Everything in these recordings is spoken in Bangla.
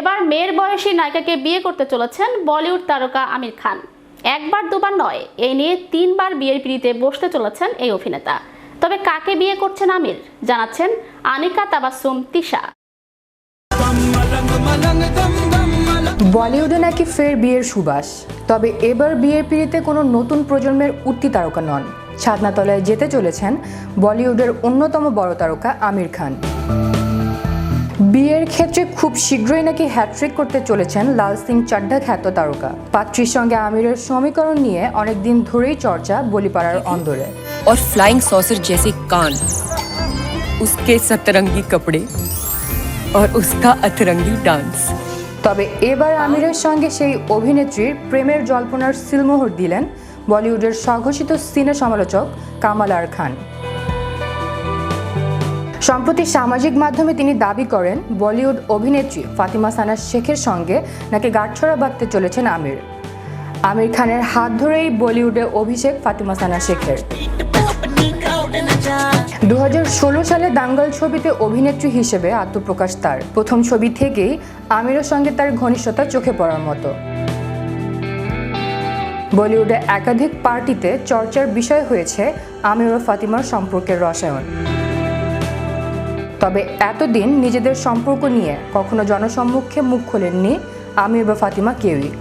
এবার মেয়ের বয়সী নায়িকাকে বিয়ে করতে চলেছেন বলিউড তারকা আমির খান। একবার দুবার নয়, এই নিয়ে 3বার বিয়ের পিঁড়িতে বসতে চলেছেন এই অভিনেতা। তবে কাকে বিয়ে করছেন আমির, জানাচ্ছেন আনিকা তাবাসসুম তিশা। বলিউডে নাকি ফের বিয়ের সুবাস। তবে এবার বিয়ের পিঁড়িতে কোনো নতুন প্রজন্মের উঠতি তারকা নন। ছাদনাতলায় যেতে চলেছেন বলিউডের অন্যতম বড় তারকা আমির খান। বিয়ের ক্ষেত্রে খুব শীঘ্রই নাকি হ্যাট্রিক করতে চলেছেন লাল সিং চাড্ডা খ্যাত তারকা। পাত্রীর সঙ্গে আমিরের সমীকরণ নিয়ে অনেকদিন ধরেই চর্চা বলিপাড়ার অন্দরে। और फ्लाइंग सॉसर जैसे कान, उसके सतरंगी कपड़े और उसका अतरंगी डांस। তবে এবার আমিরের সঙ্গে সেই অভিনেত্রীর প্রেমের জল্পনার সিলমোহর দিলেন বলিউডের স্বঘোষিত সিনে সমালোচক কামাল আর খান। সম্প্রতি সামাজিক মাধ্যমে তিনি দাবি করেন বলিউড অভিনেত্রী ফাতিমা সানা শেখের সঙ্গে নাকি গাঁটছড়া বাঁধতে চলেছেন আমির। আমির খানের হাত ধরেই বলিউডে অভিষেক ফাতিমা সানা শেখের। 2016 সালে দাঙ্গল ছবিতে অভিনেত্রী হিসেবে আত্মপ্রকাশ তার। প্রথম ছবি থেকেই আমিরের সঙ্গে তার ঘনিষ্ঠতা চোখে পড়ার মতো। বলিউডে একাধিক পার্টিতে চর্চার বিষয় হয়েছে আমির ও ফাতিমার সম্পর্কের রসায়ন। তবে এতদিন নিজেদের সম্পর্ক নিয়ে কখনো জনসম্মুখে মুখ খোলেননি আমির বা ফাতিমা কেউই।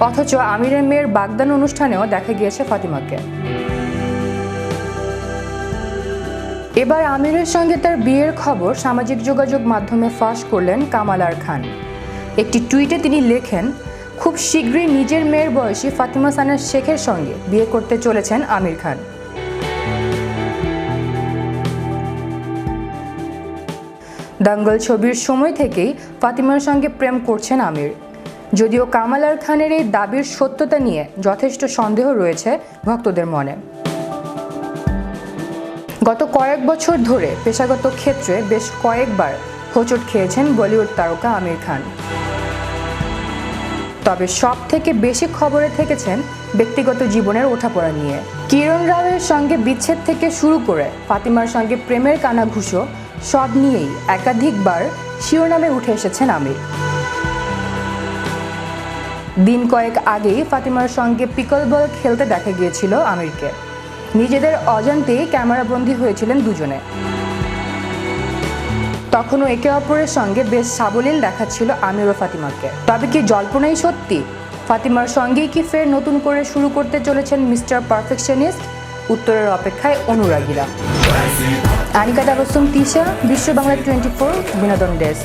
অথচ আমিরের মেয়ের বাগদান অনুষ্ঠানেও দেখা গিয়েছে ফাতিমাকে। এবার আমিরের সঙ্গে তার বিয়ের খবর সামাজিক যোগাযোগ মাধ্যমে ফাঁস করলেন কামাল আর খান। একটি টুইটে তিনি লেখেন, খুব শীঘ্রই নিজের মেয়ের বয়সী ফাতিমা সানা শেখের সঙ্গে বিয়ে করতে চলেছেন আমির খান। দাঙ্গল ছবির সময় থেকেই ফাতিমার সঙ্গে প্রেম করছেন আমির। যদিও কামাল আর খানের এই দাবির সত্যতা নিয়ে যথেষ্ট সন্দেহ রয়েছে ভক্তদের মনে। গত কয়েক বছর ধরে পেশাগত ক্ষেত্রে বেশ কয়েকবার হোঁচট খেয়েছেন বলিউড তারকা আমির খান। তবে সব থেকে বেশি খবরে থেকেছেন ব্যক্তিগত জীবনের ওঠাপড়া নিয়ে। কিরণ রাওয়ের সঙ্গে বিচ্ছেদ থেকে শুরু করে ফাতিমার সঙ্গে প্রেমের কানাঘুষো সব নিয়েই একাধিকবার শিরোনামে উঠে এসেছেন আমির। দিন কয়েক আগেই ফাতিমার সঙ্গে পিকল বল খেলতে দেখা গিয়েছিল আমিরকে। নিজেদের অজান্তেই ক্যামেরাবন্দী হয়েছিলেন দুজনে। তখনও একে অপরের সঙ্গে বেশ সাবলীল দেখাচ্ছিল আমির ও ফাতিমাকে। তবে কি জল্পনাই সত্যি? ফাতিমার সঙ্গেই কি ফের নতুন করে শুরু করতে চলেছেন মিস্টার পারফেকশনিস্ট? উত্তরের অপেক্ষায় অনুরাগীরা। আনিকা তাবাসসুম তিশা, বিশ্ব বাংলা 24 বিনোদন ডেস্ক।